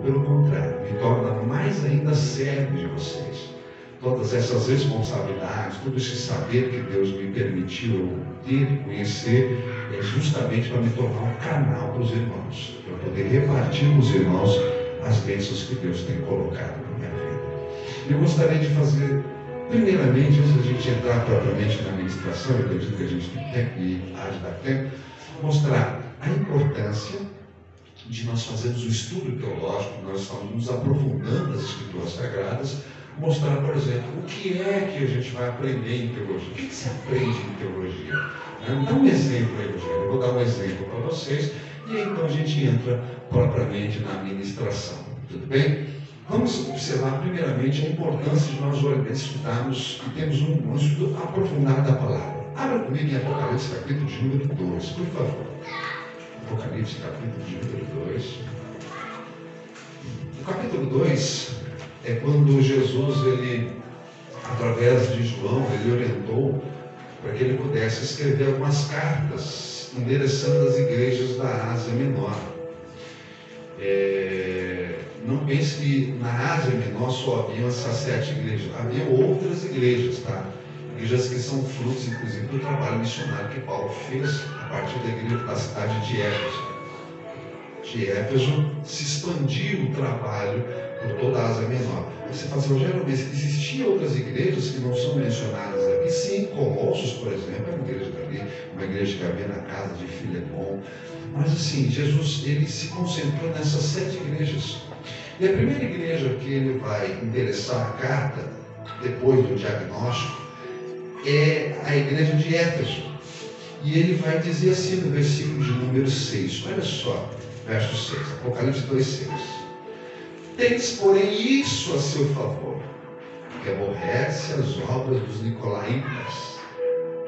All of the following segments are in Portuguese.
pelo contrário, me torna mais ainda servo de vocês. Todas essas responsabilidades, todo esse saber que Deus me permitiu eu ter e conhecer, é justamente para me tornar um canal para os irmãos, para poder repartir com os irmãos as bênçãos que Deus tem colocado na minha vida. Eu gostaria de fazer, primeiramente, antes da gente entrar propriamente na administração, eu acredito que a gente tem tempo e age da tempo, mostrar a importância de nós fazermos o estudo teológico, nós estamos nos aprofundando nas Escrituras Sagradas, mostrar, por exemplo, o que é que a gente vai aprender em teologia. O que se aprende em teologia? Dá um exemplo aí, Eugênio. Eu vou dar um exemplo para vocês e aí, então a gente entra propriamente na administração. Tudo bem? Vamos observar primeiramente a importância de nós estudarmos e termos um estudo aprofundado da palavra. Abra comigo em Apocalipse, capítulo de número 2, por favor. Apocalipse, capítulo de número 2. O capítulo 2 é quando Jesus, através de João, ele orientou para que ele pudesse escrever algumas cartas endereçando as igrejas da Ásia Menor. Não pense que na Ásia Menor só haviam essas 7 igrejas, havia outras igrejas, tá? Igrejas que são frutos, inclusive, do trabalho missionário que Paulo fez a partir da igreja da cidade de Éfeso. De Éfeso se expandiu o trabalho por toda a Ásia Menor. Você fala assim, Rogério, mas existiam outras igrejas que não são mencionadas aqui? Sim, Colossos, por exemplo, é uma igreja dali, uma igreja que havia na casa de Filemon. Mas assim, Jesus ele se concentrou nessas 7 igrejas. E a primeira igreja que ele vai endereçar a carta, depois do diagnóstico, é a igreja de Éfeso. E ele vai dizer assim no versículo de número 6, olha só, verso 6, Apocalipse 2,6. Tendes, porém, isso a seu favor, que aborrece as obras dos nicolaítas,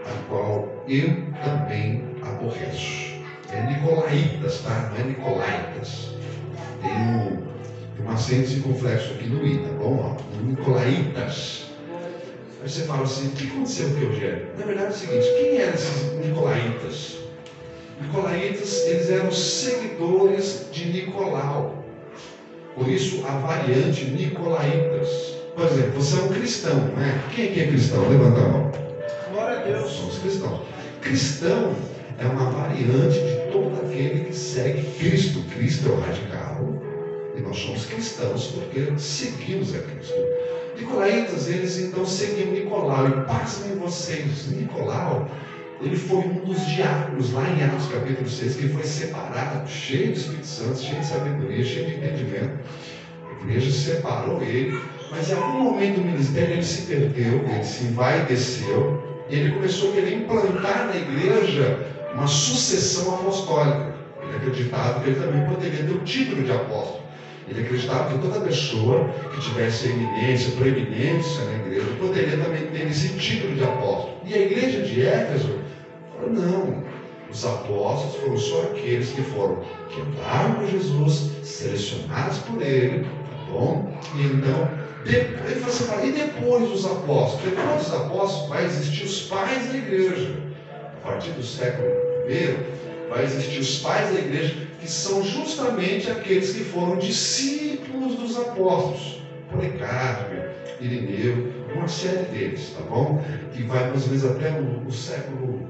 a qual eu também aborreço. É nicolaítas, tá? Não é nicolaitas. Tem um acento circunflexo aqui no I, tá bom? Nicolaitas. Aí você fala assim, o que aconteceu com o Eugênio? Na verdade é o seguinte, quem eram esses nicolaítas? Nicolaítas, eles eram seguidores de Nicolau. Por isso, a variante Nicolaitas. Por exemplo, você é um cristão, não é? Quem aqui é cristão? Levanta a mão. Glória a Deus. Somos cristãos. Cristão é uma variante de todo aquele que segue Cristo. Cristo é o radical. E nós somos cristãos porque seguimos a Cristo. Nicolaitas, eles então seguiam Nicolau. E pasmem vocês, Nicolau, ele foi um dos diáconos lá em Atos capítulo 6, que foi separado, cheio de Espírito Santo, cheio de sabedoria, cheio de entendimento. A igreja separou ele, mas em algum momento do ministério ele se perdeu, ele se envaideceu, e ele começou a querer implantar na igreja uma sucessão apostólica. Ele acreditava que ele também poderia ter o título de apóstolo. Ele acreditava que toda pessoa que tivesse eminência, proeminência na igreja, poderia também ter esse título de apóstolo. E a igreja de Éfeso falou, não, os apóstolos foram só aqueles que andaram com Jesus, selecionados por ele, tá bom? E então, ele falou assim, e depois dos apóstolos? Depois dos apóstolos vai existir os pais da igreja. A partir do século I, vai existir os pais da igreja, que são justamente aqueles que foram discípulos dos apóstolos. Policarpo, Irineu, uma série deles, tá bom? Que vai mais ou menos até o século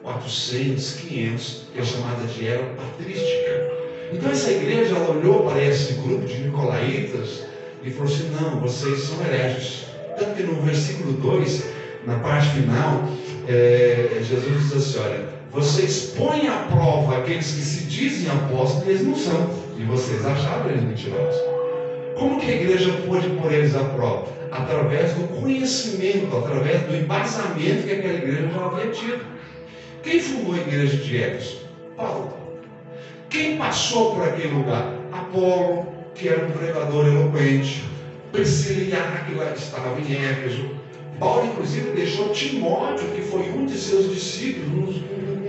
400, 500, que é chamada de era patrística. Então essa igreja, ela olhou para esse grupo de nicolaítas e falou assim, não, vocês são hereges. Tanto que no versículo 2, na parte final, Jesus diz assim, olha, vocês põem à prova aqueles que se dizem apóstolos e eles não são. E vocês acharam eles mentirosos. Como que a igreja pôde pôr eles à prova? Através do conhecimento, através do embasamento que aquela igreja já havia tido. Quem fundou a igreja de Éfeso? Paulo. Quem passou por aquele lugar? Apolo, que era um pregador eloquente. Priscila e Áquila estavam em Éfeso. Paulo, inclusive, deixou Timóteo, que foi um de seus discípulos,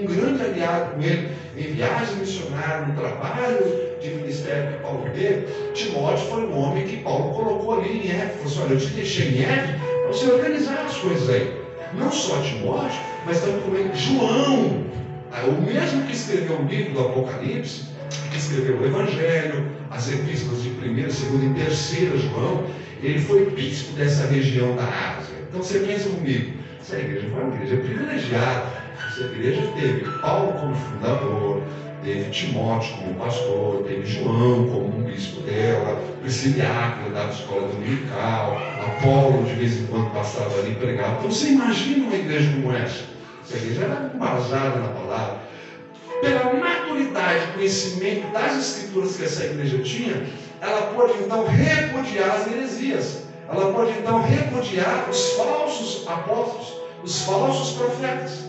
um grande aliado com ele, em viagem missionária, no trabalho de ministério que Paulo teve. Timóteo foi um homem que Paulo colocou ali em Éfeso. Falou assim, olha, eu te deixei em Éfeso para você organizar as coisas aí. Não só Timóteo, mas também João, o mesmo que escreveu o livro do Apocalipse, que escreveu o Evangelho, as epístolas de 1ª, 2ª e 3ª João. Ele foi bispo dessa região da Ásia. Então você pensa comigo, essa igreja foi uma igreja privilegiada. Essa igreja teve Paulo como fundador, teve Timóteo como pastor, teve João como um bispo dela, Priscila que dava escola dominical, Apolo de vez em quando passava ali e pregava. Então você imagina uma igreja como essa? Essa igreja era embasada na palavra. Pela maturidade e conhecimento das escrituras que essa igreja tinha, ela pode então repudiar as heresias. Ela pode então repudiar os falsos apóstolos, os falsos profetas.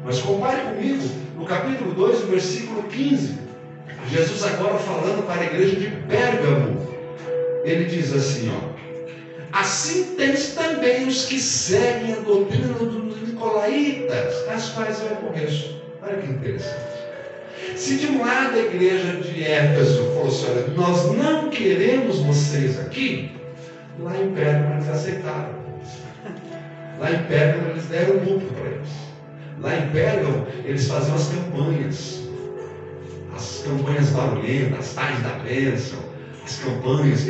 Mas compare comigo, no capítulo 2, no versículo 15, Jesus agora falando para a igreja de Pérgamo, ele diz assim, assim tens também os que seguem a doutrina dos nicolaítas, as quais eu conheço. Olha que interessante. Se de um lado a igreja de Éfeso falou assim, olha, nós não queremos vocês aqui, lá em Pérgamo eles aceitaram. Lá em Pérgamo eles deram lucro para eles. Lá em Pérgamo eles faziam as campanhas barulhentas, as tardes da bênção, as campanhas,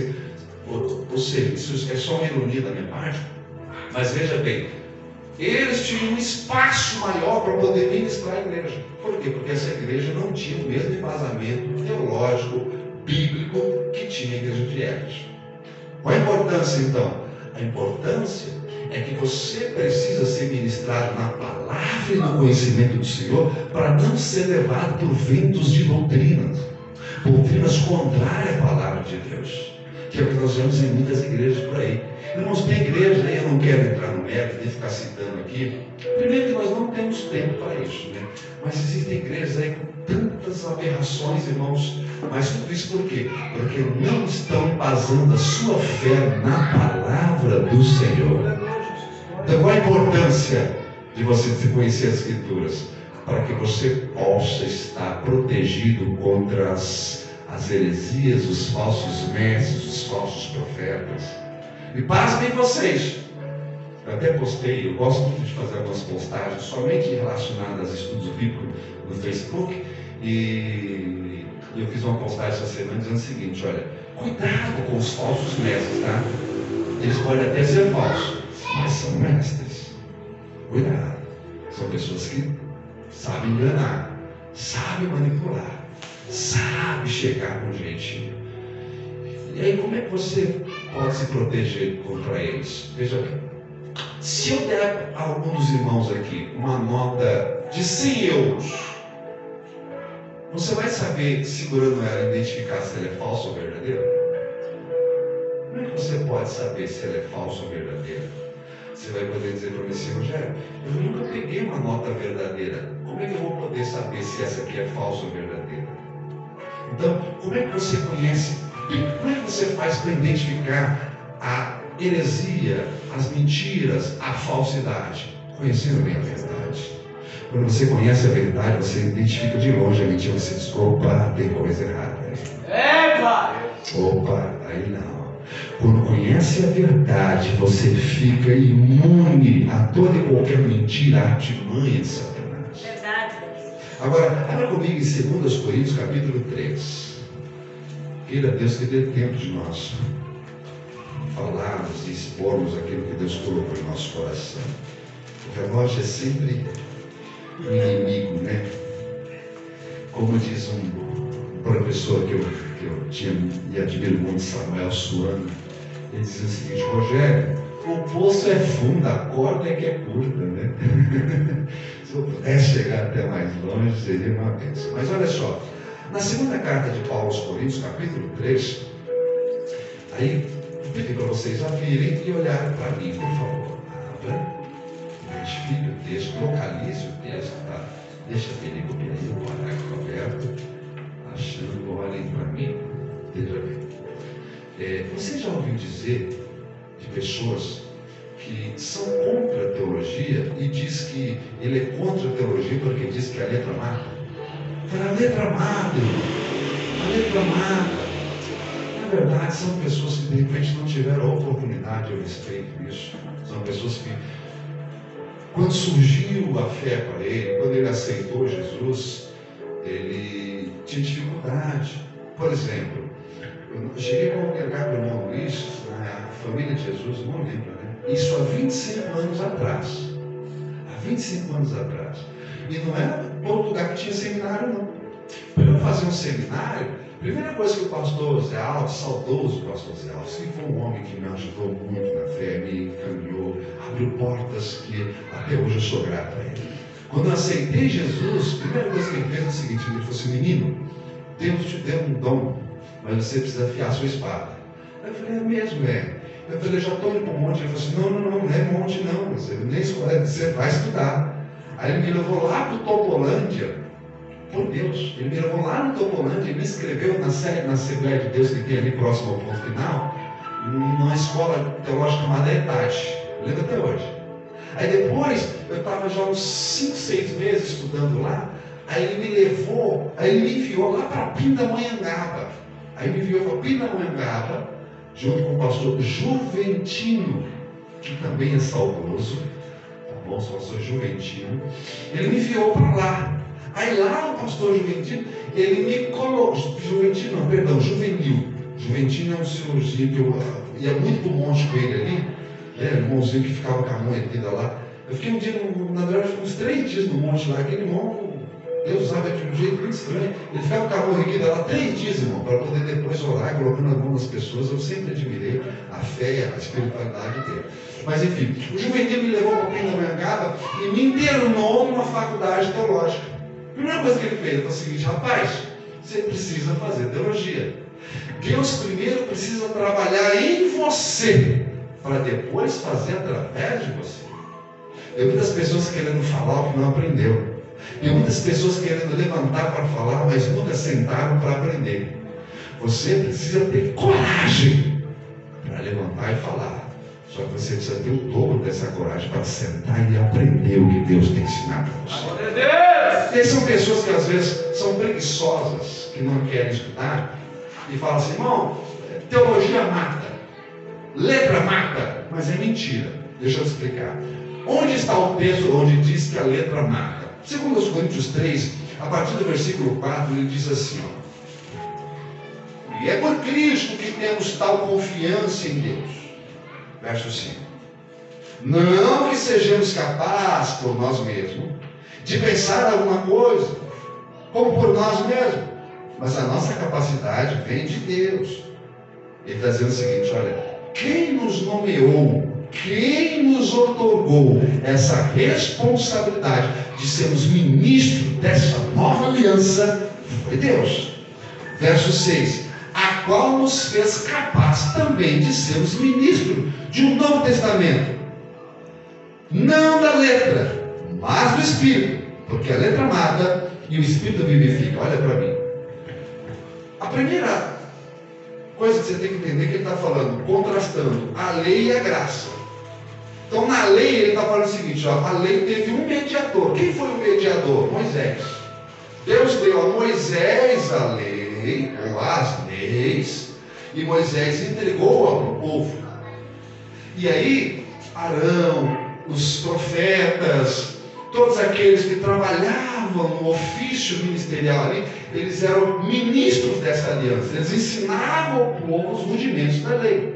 ou seja, isso é só uma ironia da minha parte, mas veja bem, eles tinham um espaço maior para poder ministrar a igreja. Por quê? Porque essa igreja não tinha o mesmo embasamento teológico, bíblico que tinha a igreja de Éfeso. Qual a importância então? A importância é que você precisa ser ministrado na palavra e no conhecimento do Senhor para não ser levado por ventos de doutrinas contrárias à palavra de Deus, que é o que nós vemos em muitas igrejas por aí. Irmãos, tem igreja aí, eu não quero entrar no mérito de ficar citando aqui. Primeiro que nós não temos tempo para isso, né? Mas existem igrejas aí com tantas aberrações, irmãos. Mas tudo isso por quê? Porque não estão embasando a sua fé na palavra do Senhor. Então qual a importância de você conhecer as Escrituras? Para que você possa estar protegido contra as heresias, os falsos mestres, os falsos profetas. E pasmem vocês, eu até postei, eu gosto muito de fazer algumas postagens somente relacionadas a estudos bíblicos no Facebook, e eu fiz uma postagem essa semana dizendo o seguinte, olha, cuidado com os falsos mestres, tá? Eles podem até ser falsos, mas são mestres. Cuidado, são pessoas que sabem enganar, sabem manipular, sabem chegar com jeitinho. E aí como é que você pode se proteger contra eles? Veja bem, se eu der a algum dos irmãos aqui uma nota de 100 euros, você vai saber, segurando ela, identificar se ela é falsa ou verdadeira? Como é que você pode saber se ela é falsa ou verdadeira? Você vai poder dizer para mim assim, Rogério, eu nunca peguei uma nota verdadeira. Como é que eu vou poder saber se essa aqui é falsa ou verdadeira? Então, como é que você conhece? Como é que você faz para identificar a heresia, as mentiras, a falsidade? Conhecendo bem a verdade. Quando você conhece a verdade, você identifica de longe a mentira, você diz, opa, tem coisa errada. Opa, aí não. Quando conhece a verdade, você fica imune a toda e qualquer mentira, artimanha de Satanás. Verdade. Agora, abra comigo em 2 Coríntios, capítulo 3. Queira Deus que dê tempo de nós falarmos e expormos aquilo que Deus colocou em nosso coração. O relógio é sempre um inimigo, né? Como diz um professor que eu tinha e admiro muito, Samuel Suano, ele dizia o seguinte, Rogério, o poço é fundo, a corda é que é curta, né? Se eu pudesse chegar até mais longe, seria uma bênção. Mas olha só, na segunda carta de Paulo aos Coríntios, capítulo 3, aí eu pedi para vocês abrirem e olharem para mim, por favor. Abra, identifique o texto, localize o texto, tá? Deixa a película aí, o parágrafo aberto, achando, olhem para mim, veja bem. Você já ouviu dizer de pessoas que são contra a teologia e diz que ele é contra a teologia porque diz que a letra mata? A letra mata, a letra mata. Na verdade, são pessoas que de repente não tiveram a oportunidade, eu respeito isso. São pessoas que, quando surgiu a fé para ele, quando ele aceitou Jesus, ele tinha dificuldade. Por exemplo, eu cheguei a congregar com o irmão Luiz, na família de Jesus, não lembro, né? Isso há 25 anos atrás. Há 25 anos atrás. E não era todo lugar que tinha seminário, não. Para eu fazer um seminário, a primeira coisa que o pastor Zé Alves, saudoso pastor Zé Alves, que foi um homem que me ajudou muito na fé, me encaminhou, abriu portas que até hoje eu sou grato a ele. Quando eu aceitei Jesus, a primeira coisa que ele fez é o seguinte: ele falou assim: menino, Deus te deu um dom, mas você precisa afiar a sua espada. Aí eu falei: é mesmo, é. Eu falei: já estou indo para o monte. Ele falou assim: não é monte não, você nem escolhe, você vai estudar. Aí ele me levou lá para o Topolândia, por Deus, ele me levou lá no Topolândia e me inscreveu na Assembleia de Deus que tem ali próximo ao ponto final, numa escola teológica chamada ETAD, eu lembro até hoje. Aí depois, eu estava já uns 5, 6 meses estudando lá, aí ele me levou, aí ele me enviou lá para Pindamonhangaba. Aí me enviou para Pindamonhangaba, junto com o pastor Juventino, que também é saudoso, tá bom, o pastor Juventino. Ele me enviou para lá. Aí lá o pastor Juventino, ele me colocou, Juvenil. Juventino é um senhorzinho que eu ia muito para o monte com ele ali, né, irmãozinho que ficava com a mão erguida lá. Eu fiquei um dia, na verdade, uns 3 dias no monte lá, aquele irmão, Deus usava de um jeito muito estranho. Ele ficava com a mão erguida lá 3 dias, irmão, para poder depois orar, colocando a mão nas pessoas. Eu sempre admirei a fé e a espiritualidade dele. Mas enfim, o Juvenil me levou para Pindamonhangaba e me internou numa faculdade teológica. A primeira coisa que ele fez foi o seguinte: rapaz, você precisa fazer teologia. Deus primeiro precisa trabalhar em você, para depois fazer através de você. Tem muitas pessoas querendo falar o que não aprendeu. Tem muitas pessoas querendo levantar para falar, mas nunca sentaram para aprender. Você precisa ter coragem para levantar e falar. Só que você precisa ter o dobro dessa coragem para sentar e aprender o que Deus tem ensinado a você. E são pessoas que às vezes são preguiçosas, que não querem estudar, e falam assim: irmão, teologia mata, letra mata. Mas é mentira. Deixa eu explicar. Onde está o texto onde diz que a letra mata? Segundo os Coríntios 3, a partir do versículo 4, ele diz assim: ó, e é por Cristo que temos tal confiança em Deus. Verso 5. Não que sejamos capazes por nós mesmos de pensar alguma coisa, como por nós mesmos, mas a nossa capacidade vem de Deus. Ele está dizendo o seguinte: olha, quem nos nomeou, quem nos otorgou essa responsabilidade de sermos ministros dessa nova aliança foi Deus. Verso 6. A qual nos fez capaz também de sermos ministros de um novo testamento, não da letra, mas do Espírito, porque a letra mata e o Espírito vivifica. Olha para mim. A primeira coisa que você tem que entender é que ele está falando, contrastando a lei e a graça. Então na lei ele está falando o seguinte: ó, a lei teve um mediador. Quem foi o mediador? Moisés. Deus deu a Moisés a lei, ou as leis, e Moisés entregou ao povo. E aí Arão, os profetas, todos aqueles que trabalhavam no ofício ministerial ali, eles eram ministros dessa aliança. Eles ensinavam ao povo os rudimentos da lei.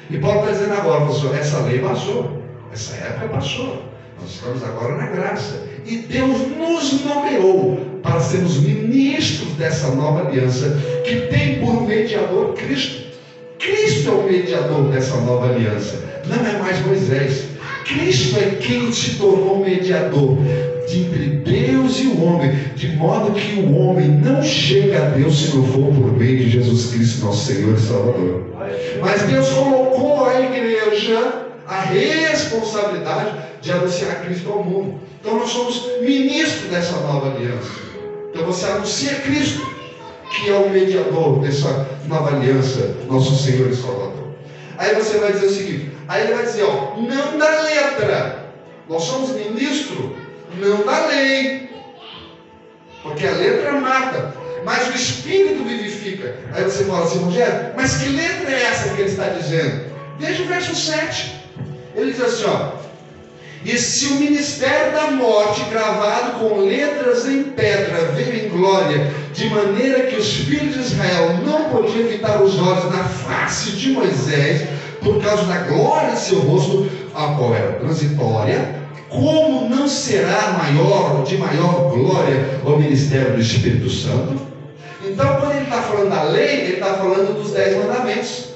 E Paulo está dizendo agora: essa lei passou, essa época passou, nós estamos agora na graça. E Deus nos nomeou para sermos ministros dessa nova aliança, que tem por mediador Cristo. Cristo é o mediador dessa nova aliança, não é mais Moisés. Cristo é quem se tornou mediador entre Deus e o homem, de modo que o homem não chega a Deus se não for por meio de Jesus Cristo, nosso Senhor e Salvador. Mas Deus colocou a igreja a responsabilidade de anunciar Cristo ao mundo. Então nós somos ministros dessa nova aliança. Então você anuncia Cristo, que é o mediador dessa nova aliança, nosso Senhor e Salvador. Aí você vai dizer o seguinte: aí ele vai dizer, ó, não da letra. Nós somos ministros, não da lei. Porque a letra mata, mas o Espírito vivifica. Aí você fala assim: Rogério, mas que letra é essa que ele está dizendo? Veja o verso 7. Ele diz assim, ó: E se o ministério da morte, gravado com letras em pedra, veio em glória, de maneira que os filhos de Israel não podiam evitar os olhos na face de Moisés, por causa da glória de seu rosto, a qual era transitória, como não será de maior glória o ministério do Espírito Santo? Então, quando ele está falando da lei, ele está falando dos 10 mandamentos.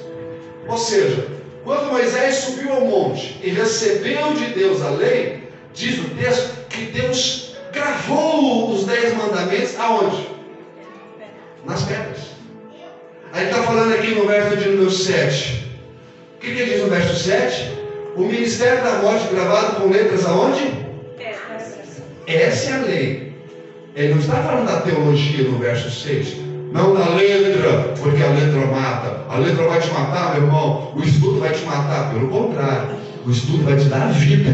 Ou seja, quando Moisés subiu ao monte e recebeu de Deus a lei, diz o texto que Deus gravou os 10 mandamentos aonde? Nas pedras. Aí está falando aqui no verso de número 7. O que ele diz no verso 7? O ministério da morte gravado com letras aonde? Essa é a lei. Ele não está falando da teologia no verso 6. Não da letra, porque a letra mata. A letra vai te matar, meu irmão. O estudo vai te matar. Pelo contrário, o estudo vai te dar a vida.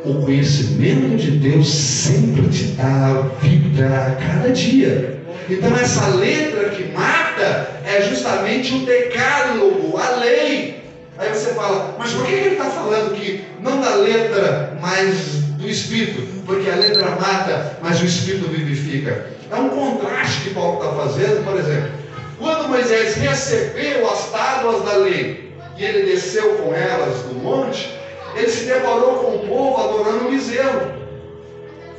O conhecimento de Deus sempre te dá a vida a cada dia. Então essa letra que mata é justamente o decálogo, a lei. Aí você fala, mas por que ele está falando que não da letra, mas do Espírito? Porque a letra mata, mas o Espírito vivifica. É um contraste que Paulo está fazendo. Por exemplo, quando Moisés recebeu as tábuas da lei e ele desceu com elas do monte, ele se deparou com o povo adorando o bezerro.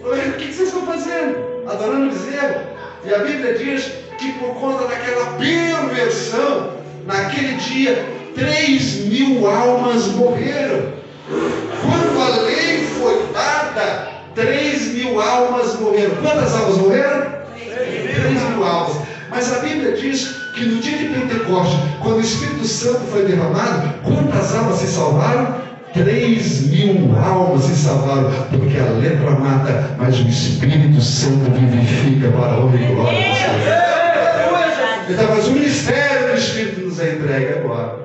O que vocês estão fazendo? Adorando o bezerro. E a Bíblia diz que por conta daquela perversão, naquele dia, 3.000 almas morreram. Quando a lei foi dada, 3.000 almas morreram. Quantas almas morreram? 3.000 almas. Mas a Bíblia diz que no dia de Pentecostes, quando o Espírito Santo foi derramado, quantas almas se salvaram? 3.000 almas se salvaram, porque a letra mata, mas o Espírito Santo vivifica para a honra e glória do Senhor. Então, mas o ministério do Espírito nos é entregue agora.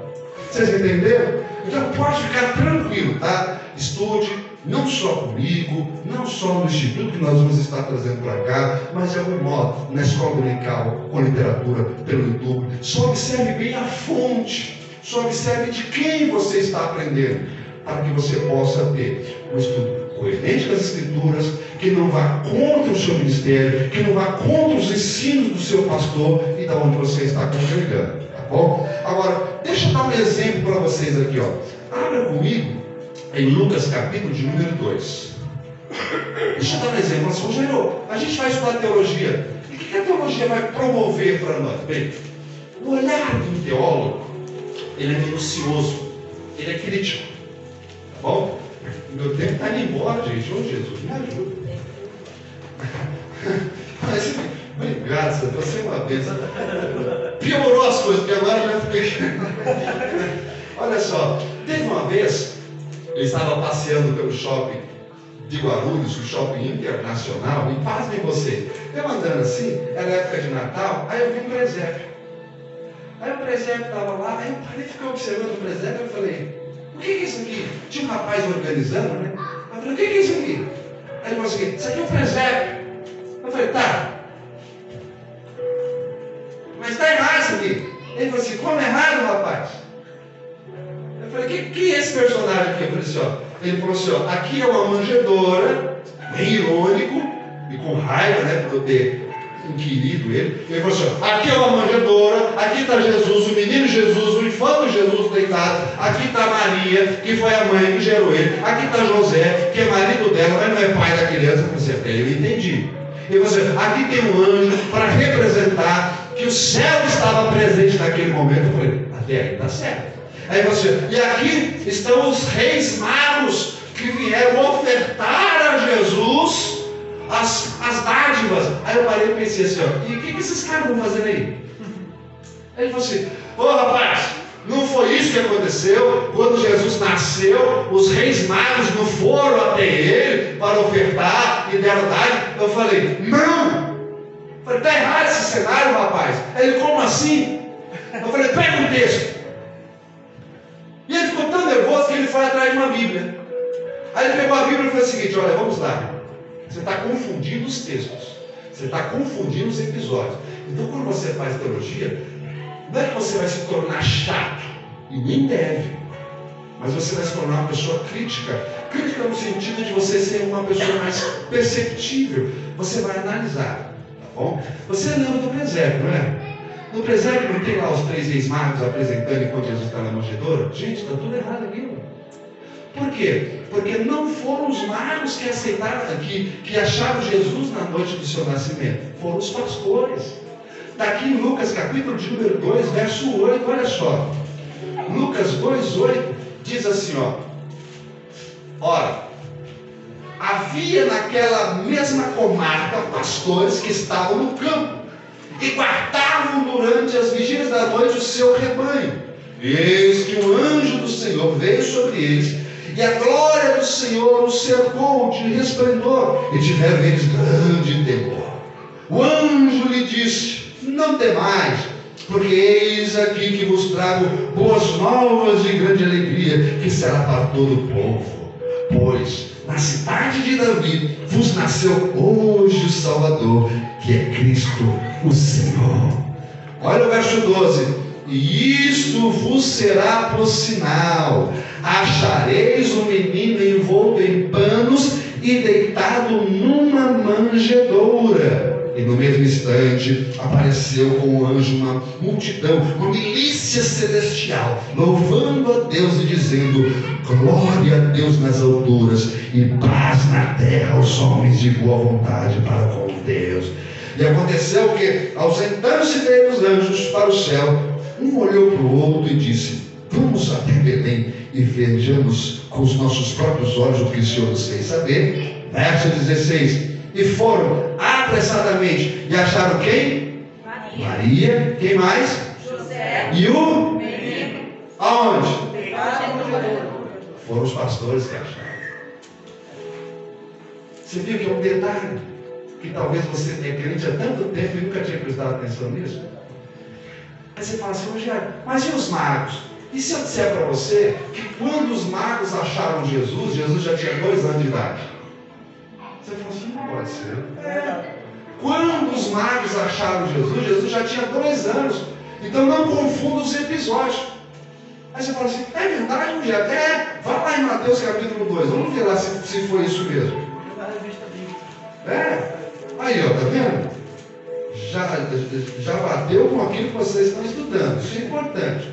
Vocês entenderam? Então pode ficar tranquilo, tá? Estude, não só comigo, não só no instituto que nós vamos estar trazendo para cá, mas de algum modo, na escola dominical, com literatura, pelo YouTube. Só observe bem a fonte, só observe de quem você está aprendendo, para que você possa ter um estudo coerente das Escrituras, que não vá contra o seu ministério, que não vá contra os ensinos do seu pastor e da onde você está congregando, tá bom? Agora, deixa eu dar um exemplo para vocês aqui, ó. Abra comigo em Lucas capítulo de número 2. Deixa eu dar um exemplo. Rogério, a gente vai estudar teologia. E o que a teologia vai promover para nós? Bem, o olhar do teólogo, ele é minucioso, ele é crítico. Tá bom? Meu tempo está indo embora, gente. Ô Jesus, me ajuda. Mas, obrigado, você é uma bênção. Piorou as coisas, porque agora já fiquei. Olha só, teve uma vez, eu estava passeando pelo shopping de Guarulhos, o shopping internacional, e pasmem você, eu andando assim, era época de Natal, aí eu vi um presépio. Aí o presépio estava lá, aí eu parei e fiquei observando o presépio, eu falei, o que é isso aqui? Tinha um rapaz organizando, né? Eu falei, o que é isso aqui? Aí ele falou assim, isso aqui é um presépio. Eu falei, tá. Mas está errado isso aqui. Ele falou assim, como errado, rapaz? Eu falei, quem é esse personagem aqui? Eu falei assim, ó. Ele falou assim, ó, aqui é uma manjedoura, bem irônico, e com raiva, né, por eu ter inquirido ele. Ele falou assim, ó, aqui é uma manjedoura, aqui está Jesus, o menino Jesus, o infante Jesus deitado, aqui está Maria, que foi a mãe que gerou ele, aqui está José, que é marido dela, mas não é pai da criança. Eu falei assim, até eu entendi. Ele falou assim, aqui tem um anjo para representar que o céu estava presente naquele momento. Eu falei, até aí está certo. Aí você, e aqui estão os reis magos que vieram ofertar a Jesus as dádivas. Aí eu parei e pensei assim, ó, e o que esses caras vão fazer aí? Aí ele falou assim, rapaz, não foi isso que aconteceu. Quando Jesus nasceu, os reis magos não foram até ele para ofertar e deram dádiva. Eu falei, não! Eu falei, está errado esse cenário, rapaz. Aí ele, como assim? Eu falei, pega um texto. E ele ficou tão nervoso que ele foi atrás de uma Bíblia. Aí ele pegou a Bíblia e falou o seguinte, olha, vamos lá. Você está confundindo os textos. Você está confundindo os episódios. Então, quando você faz teologia, não é que você vai se tornar chato. E nem deve. mas você vai se tornar uma pessoa crítica. Crítica no sentido de você ser uma pessoa mais perceptível. Você vai analisar, tá bom? Você lembra do presépio, não é? No presépio não tem lá os 3 reis magos apresentando enquanto Jesus está na manjedoura? Gente, está tudo errado aquilo. Por quê? Porque não foram os magos que aceitaram, que acharam Jesus na noite do seu nascimento. Foram os pastores. Está aqui em Lucas capítulo de número 2, verso 8, olha só. Lucas 2, 8, diz assim, ó. Ora, havia naquela mesma comarca pastores que estavam no campo e guardavam durante as vigílias da noite o seu rebanho. E eis que o anjo do Senhor veio sobre eles, e a glória do Senhor os cercou de resplendor, e tiveram eles grande temor. O anjo lhe disse: não temais, porque eis aqui que vos trago boas novas de grande alegria, que será para todo o povo. Pois na cidade de Davi vos nasceu hoje o Salvador, que é Cristo o Senhor. Olha o verso 12. E isto vos será por sinal: achareis o menino envolto em panos e deitado numa manjedoura. E no mesmo instante apareceu com o anjo uma multidão, uma milícia celestial, louvando a Deus e dizendo: glória a Deus nas alturas e paz na terra aos homens de boa vontade para com Deus. E aconteceu que, ausentando-se dele os anjos para o céu, um olhou para o outro e disse: vamos até Belém e vejamos com os nossos próprios olhos o que o Senhor nos fez saber. Verso 16. E foram apressadamente e acharam quem? Maria. Quem mais? José. E o menino. Aonde? Manjedoura. Foram os pastores que acharam. Você viu que é um detalhe que talvez você tenha crente há tanto tempo e nunca tinha prestado atenção nisso? Aí você fala assim: Rogério, mas e os magos? E se eu disser para você que quando os magos acharam Jesus, Jesus já tinha 2 anos de idade? Você fala assim: não pode ser. Quando os magos acharam Jesus, Jesus já tinha 2 anos. Então não confunda os episódios. Aí você fala assim: é verdade, Rogério? Vai lá em Mateus capítulo 2, vamos ver lá se foi isso mesmo. Aí ó, tá vendo? Já bateu com aquilo que vocês estão estudando. Isso é importante.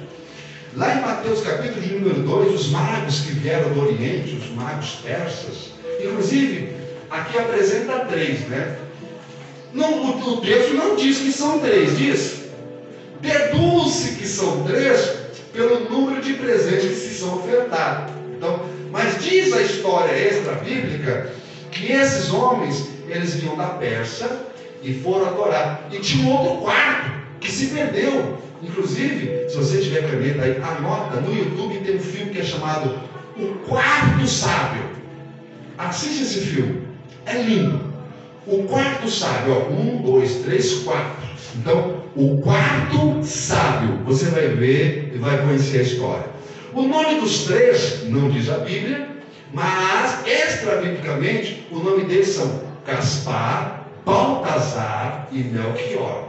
Lá em Mateus capítulo de número 2, os magos que vieram do Oriente, os magos persas, inclusive, aqui apresenta 3, né? Não, o texto não diz que são 3, diz. Deduz-se que são 3 pelo número de presentes que se são ofertados. Então, mas diz a história extra-bíblica que esses homens, eles vinham da Pérsia e foram adorar. E tinha um outro quarto que se perdeu. Inclusive, se você tiver caneta aí, anota, no YouTube tem um filme que é chamado O Quarto Sábio. Assiste esse filme, é lindo. O Quarto Sábio, ó, 1, 2, 3, 4. Então, o Quarto Sábio, você vai ver e vai conhecer a história. O nome dos 3 não diz a Bíblia, mas extra-biblicamente o nome deles são Gaspar, Baltazar e Melquior.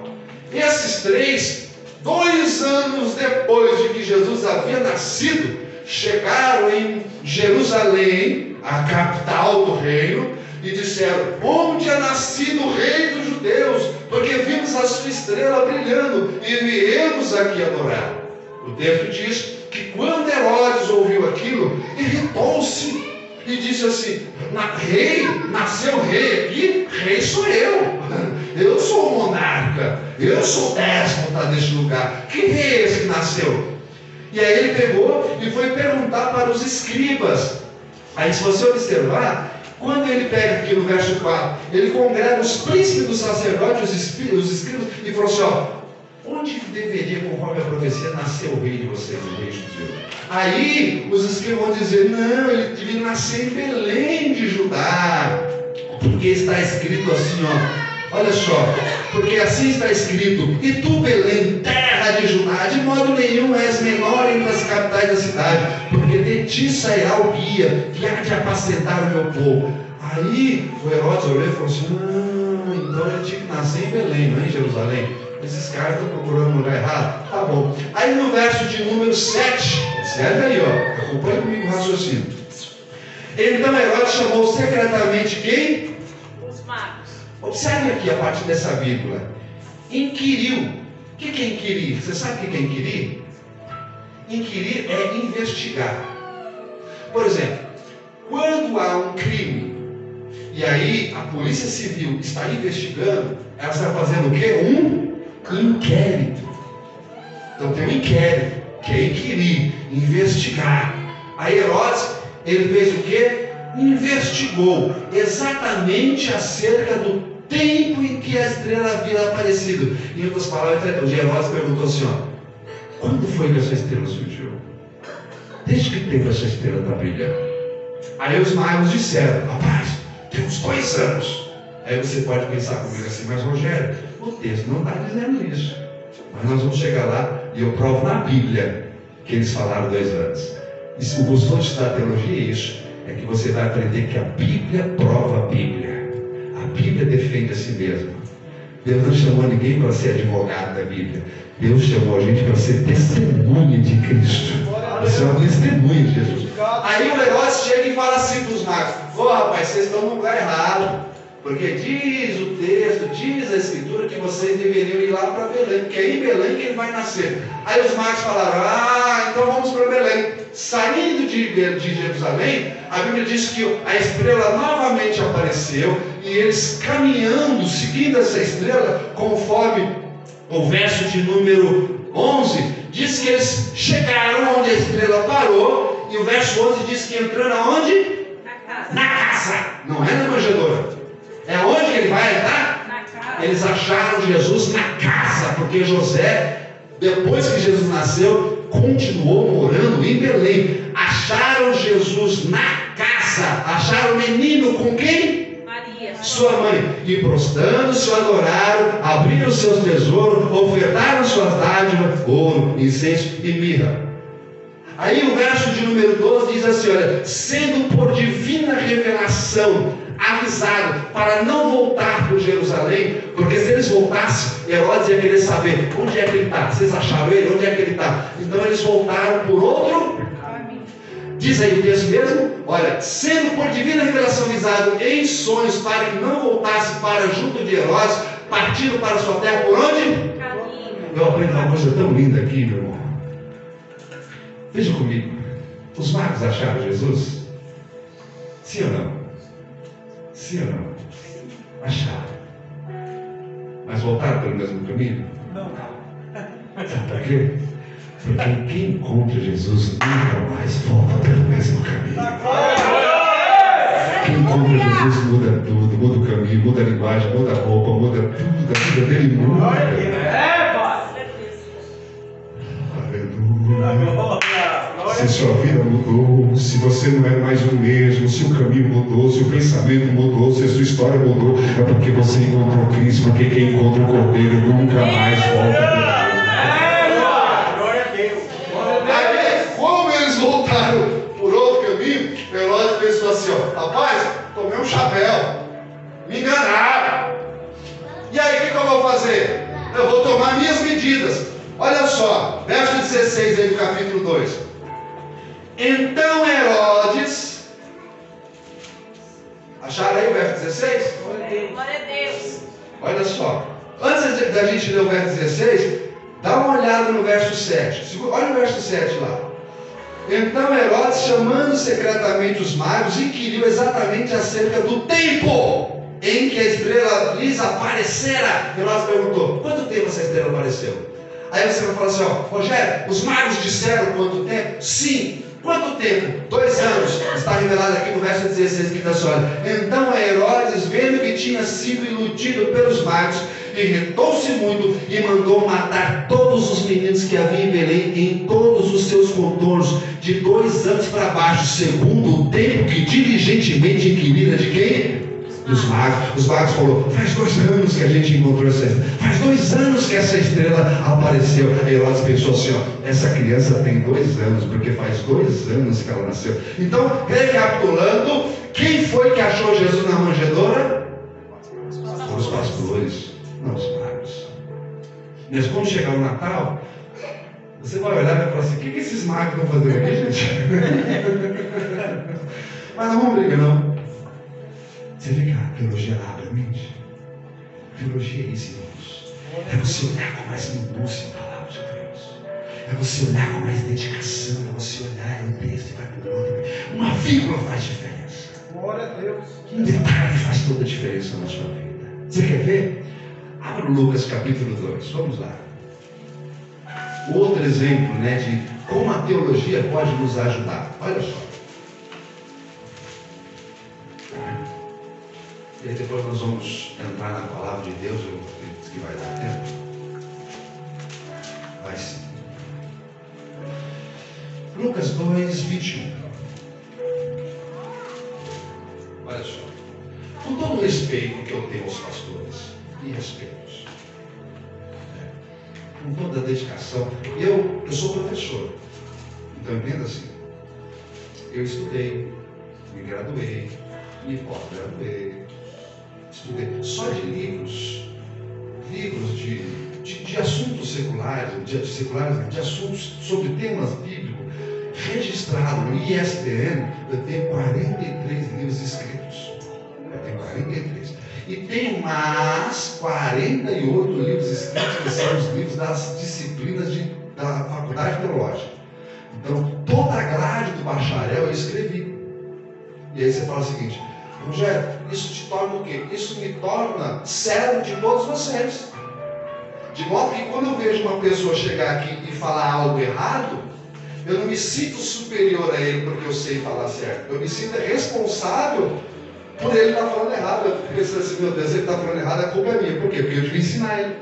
Esses 3, 2 anos depois de que Jesus havia nascido, chegaram em Jerusalém, a capital do reino, e disseram: onde é nascido o rei dos judeus? Porque vimos a sua estrela brilhando e viemos aqui adorar. O texto diz que quando Herodes ouviu aquilo, irritou-se e disse assim: nasceu rei aqui? Rei sou eu sou o monarca, eu sou o déspota deste lugar. Que rei é esse que nasceu? E aí ele pegou e foi perguntar para os escribas. Aí, se você observar, quando ele pega aqui no verso 4, ele congrega os príncipes dos sacerdotes, os escribas, e falou assim: ó, onde deveria, conforme a profecia, nascer o rei de vocês, o rei judeu? Aí os escribas vão dizer: não, ele devia nascer em Belém de Judá, porque está escrito assim, ó, olha só, porque assim está escrito: e tu, Belém, terra de Judá, de modo nenhum és menor entre as capitais da cidade, porque de ti sairá o guia que há de apacentar o meu povo. Aí o Herodes olhou e falou assim: então ele tinha que nascer em Belém, não é em Jerusalém. Esses caras estão procurando um lugar errado. Tá bom. Aí no verso de número 7, Observe aí, ó. Acompanhe comigo o raciocínio. Então Herodes chamou secretamente quem? Os magos. Observe aqui a partir dessa vírgula. Inquiriu. O que é inquirir? Você sabe o que é inquirir? Inquirir é investigar. Por exemplo, quando há um crime e aí a polícia civil está investigando, ela está fazendo o quê? Um inquérito. Então tem um inquérito, que é inquirir, investigar. Aí Herodes, ele fez o quê? Investigou exatamente acerca do tempo em que a estrela havia aparecido. Em outras palavras, Herodes perguntou assim, ó, quando foi que essa estrela surgiu? Desde que tempo essa estrela está brilhando? Aí os magos disseram, rapaz, temos 2 anos. Aí você pode pensar comigo assim, mas Rogério, o texto não está dizendo isso. Mas nós vamos chegar lá e eu provo na Bíblia que eles falaram 2 anos. E o gostoso de estudar teologia é isso, é que você vai aprender que a Bíblia prova a Bíblia. A Bíblia defende a si mesma. Deus não chamou ninguém para ser advogado da Bíblia. Deus chamou a gente para ser testemunha de Cristo. Você é uma testemunha de Jesus. Aí o Herodes chega e fala assim para os magos: ô rapaz, vocês estão no lugar errado. Porque diz o texto, diz a Escritura que vocês deveriam ir lá para Belém, porque é em Belém que ele vai nascer. Aí os magos falaram: então vamos para Belém. Saindo de Jerusalém, a Bíblia diz que a estrela novamente apareceu, e eles caminhando, seguindo essa estrela, conforme o verso de número 11, diz que eles chegaram onde a estrela parou, e o verso 11 diz que entraram aonde? Na casa. Na casa, não é na manjedoura. É onde que ele vai entrar? Na casa. Eles acharam Jesus na casa, porque José, depois que Jesus nasceu, continuou morando em Belém. Acharam Jesus na casa, acharam o menino com quem? Maria. Sua mãe. E prostrando-se o adoraram, abriram seus tesouros, ofertaram suas dádivas, ouro, incenso e mirra. Aí o verso de número 12 diz assim, olha, sendo por divina revelação avisado para não voltar para Jerusalém, porque se eles voltassem, Herodes ia querer saber onde é que ele está. Vocês acharam ele? Onde é que ele está? Então eles voltaram por outro caminho. Diz aí o texto mesmo, olha, sendo por divina revelação avisado em sonhos para que não voltasse para junto de Herodes, partindo para sua terra por onde? Caminho. Eu aprendi uma coisa tão linda aqui, meu irmão. Veja comigo, os magos acharam Jesus? Sim ou não? Sim ou não? Acharam. Mas voltaram pelo mesmo caminho? Não. Sabe por quê? Porque quem encontra Jesus nunca mais volta pelo mesmo caminho. Quem encontra Jesus muda tudo, muda o caminho, muda a linguagem, muda a roupa, muda tudo, a vida dele muda. Aleluia. Se sua vida mudou, se você não é mais o mesmo, se o caminho mudou, se o pensamento mudou, se a sua história mudou, é porque você encontrou Cristo, porque quem encontra o Cordeiro nunca mais volta. Glória a Deus. Aí, como eles voltaram por outro caminho, Herodes pensou assim, ó, rapaz, tomei um chapéu, me enganaram. E aí, o que eu vou fazer? Eu vou tomar minhas medidas. Olha só, verso 16 aí do capítulo 2. Então Herodes, acharam aí o verso 16? Glória a Deus. Olha só, antes da gente ler o verso 16, dá uma olhada no verso 7. Olha o verso 7 lá. Então Herodes, chamando secretamente os magos, inquiriu exatamente acerca do tempo em que a estrela lhes aparecera. Herodes perguntou, quanto tempo essa estrela apareceu? Aí você vai falar assim, ó, Rogério, os magos disseram quanto tempo? Sim. Quanto tempo? 2 anos. Está revelado aqui no verso 16 que está assim, olha. Então Herodes, vendo que tinha sido iludido pelos magos, irritou-se muito e mandou matar todos os meninos que havia em Belém em todos os seus contornos, de 2 anos para baixo, segundo o tempo que diligentemente inquirira de quem? Dos magos. Os magos falaram, faz 2 anos que a gente encontrou essa estrela, faz 2 anos que essa estrela apareceu. Aí Herodes pensou assim, ó, essa criança tem 2 anos, porque faz 2 anos que ela nasceu. Então, recapitulando, quem foi que achou Jesus na manjedoura? Foram os pastores, não os magos. Mas quando chegar o Natal, Você vai olhar e vai falar assim, o que esses magos estão fazendo aqui, gente? Mas não vamos brigar, não. Você vê que a teologia abre a mente? A teologia é isso, irmãos. É você olhar com mais minúcia a palavra de Deus. É você olhar com mais dedicação. É você olhar no texto e vai para o outro. Uma vírgula faz diferença. Glória a Deus. Um detalhe faz toda a diferença na sua vida. Você quer ver? Abra o Lucas capítulo 2. Vamos lá. Outro exemplo, né, de como a teologia pode nos ajudar. Olha só. E aí depois nós vamos entrar na palavra de Deus. Eu acredito que vai dar tempo. Vai sim. Lucas 2, 21. Olha só. Com todo o respeito que eu tenho aos pastores, e respeito-os, com toda a dedicação, eu sou professor, então entenda assim, eu estudei, me graduei, me pós-graduei, estudei só de livros de assuntos seculares, de assuntos sobre temas bíblicos, registrado no ISBN, eu tenho 43 livros escritos. Eu tenho 43. E tem mais 48 livros escritos, que são os livros das disciplinas da faculdade teológica. Então, toda a grade do bacharel eu escrevi. E aí você fala o seguinte, Rogério, isso te torna o quê? Isso me torna servo de todos vocês. De modo que quando eu vejo uma pessoa chegar aqui e falar algo errado, eu não me sinto superior a ele porque eu sei falar certo. Eu me sinto responsável por ele estar falando errado. Eu fico pensando assim, meu Deus, ele está falando errado, a culpa é minha. Por quê? Porque eu devia ensinar ele.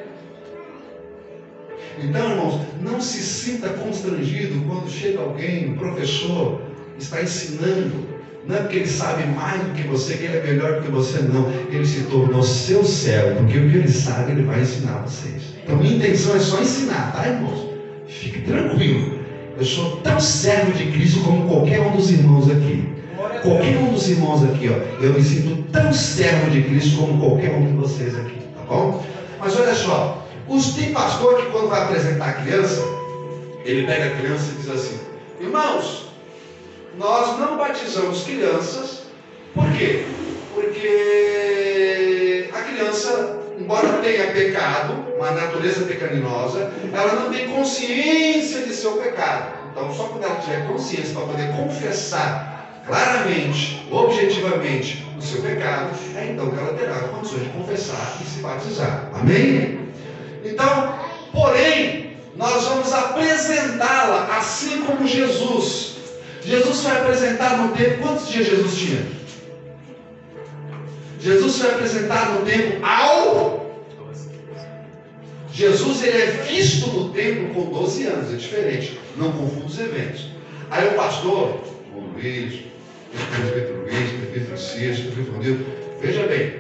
Então, irmãos, não se sinta constrangido quando chega alguém, um professor, está ensinando. Não é porque ele sabe mais do que você, que ele é melhor do que você, não. Ele se tornou seu servo, porque o que ele sabe, ele vai ensinar a vocês. Então, minha intenção é só ensinar, tá, irmãos? Fique tranquilo. Eu sou tão servo de Cristo como qualquer um dos irmãos aqui. Qualquer um dos irmãos aqui, ó, eu me sinto tão servo de Cristo como qualquer um de vocês aqui, tá bom? Mas olha só, tem pastor que quando vai apresentar a criança, ele pega a criança e diz assim, irmãos, nós não batizamos crianças, por quê? Porque a criança, embora tenha pecado, uma natureza pecaminosa, ela não tem consciência de seu pecado. Então, só quando ela tiver consciência para poder confessar claramente, objetivamente, o seu pecado, é então que ela terá condições de confessar e se batizar. Amém? Então, porém, nós vamos apresentá-la assim como Jesus. Jesus foi apresentado no templo. Quantos dias Jesus tinha? Jesus foi apresentado no templo Jesus, ele é visto no templo com 12 anos, é diferente. Não confunda os eventos. Aí o pastor, o Luiz, o prefeito Francisco, o prefeito Ronildo, veja bem,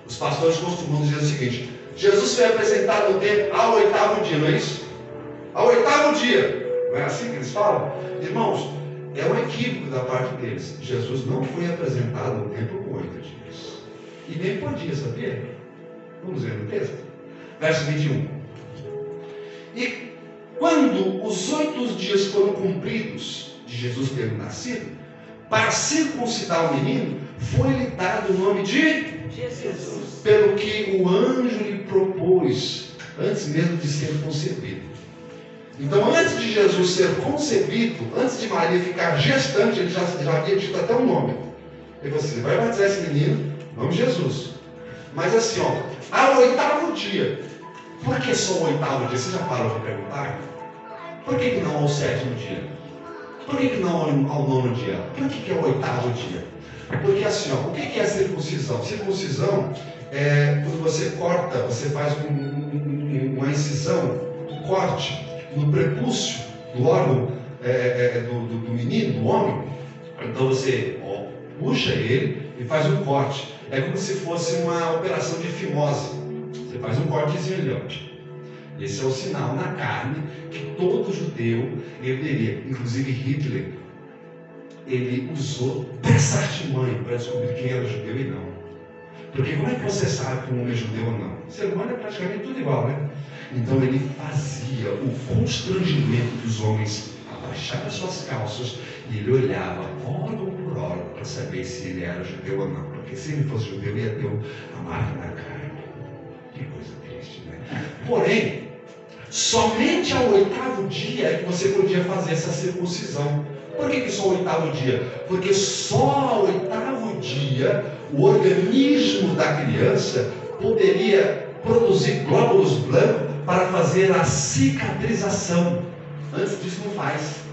os pastores costumam dizer o seguinte: Jesus foi apresentado no templo ao 8º dia, não é isso? Ao 8º dia, não é assim que eles falam? Irmãos, é um equívoco da parte deles. Jesus não foi apresentado no templo com 8 dias. E nem por dia, sabia? Vamos ver no texto. Verso 21. E quando os 8 dias foram cumpridos de Jesus ter nascido, para circuncidar o menino, foi-lhe dado o nome de Jesus, pelo que o anjo lhe propôs, antes mesmo de ser concebido. Então, antes de Jesus ser concebido, antes de Maria ficar gestante, ele já havia dito até o nome. Ele falou assim: você vai batizar esse menino, nome de Jesus. Mas assim, ó, ao 8º dia. Por que só o 8º dia? Você já parou para perguntar? Por que não ao 7º dia? Por que não ao 9º dia? Por que é o 8º dia? Porque assim, ó, o que é a circuncisão? Circuncisão é quando você corta, você faz uma incisão, um corte no prepúcio do órgão do menino, do homem. Então você puxa ele e faz um corte. É como se fosse uma operação de fimose. Você faz um cortezinho ali, ó. Esse é o sinal na carne que todo judeu deveria, inclusive Hitler, ele usou dessa artimanha para descobrir quem era judeu e não. Porque como é que você sabe que um homem é judeu ou não? O ser humano é praticamente tudo igual, né? Então ele fazia o constrangimento dos homens abaixar as suas calças e ele olhava órgão por órgão para saber se ele era judeu ou não. Porque se ele fosse judeu, ia ter a marca na carne. Que coisa triste, né? Porém, somente ao 8º dia é que você podia fazer essa circuncisão. Por que só o 8º dia? Porque só ao 8º dia o organismo da criança poderia produzir glóbulos brancos para fazer a cicatrização. Antes disso não faz.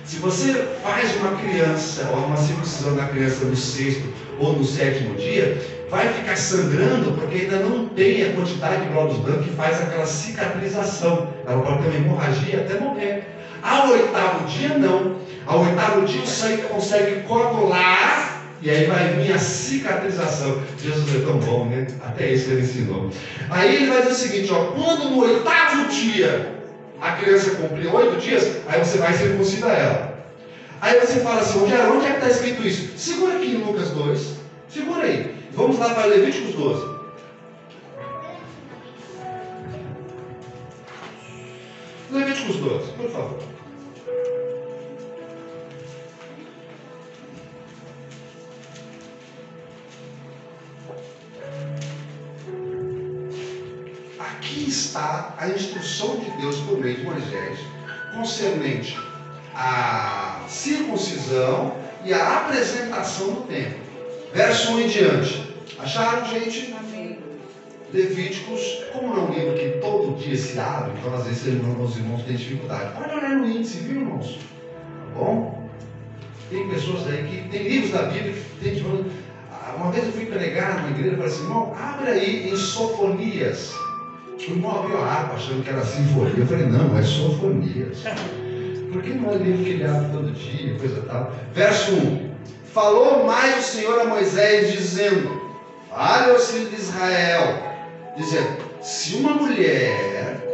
Se você faz uma criança, ou uma circuncisão da criança no 6º ou no 7º dia, vai ficar sangrando porque ainda não tem a quantidade de glóbulos brancos que faz aquela cicatrização. Ela pode ter uma hemorragia até morrer. Ao 8º dia não. Ao 8º dia o sangue consegue coagular e aí vai vir a cicatrização. Jesus é tão bom, né? Até isso ele ensinou. Aí ele vai dizer o seguinte, ó, quando no 8º dia a criança cumprir 8 dias, aí você vai circuncidar ela. Aí você fala assim, onde é que está escrito isso? Segura aqui em Lucas 2. Segura aí. Vamos lá para Levíticos 12. Levíticos 12, por favor. Aqui está a instrução de Deus por meio de Moisés concernente à circuncisão e à apresentação do templo. Verso 1 em diante. Acharam, gente? Amém. Levíticos, como não é um livro que todo dia se abre, então às vezes os irmãos têm dificuldade. Pode olhar no índice, viu, irmãos? Tá bom? Tem pessoas aí que tem livros da Bíblia que tem dificuldade. Uma vez eu fui pregar numa igreja e falei assim, irmão, abre aí em Sofonias. O irmão abriu a aba achando que era sinfonia. Eu falei, não, é Sofonias. Por que não é livro que ele abre todo dia, coisa tal? Verso 1. Falou mais o Senhor a Moisés, dizendo, fale aos filhos de Israel, dizendo, se uma mulher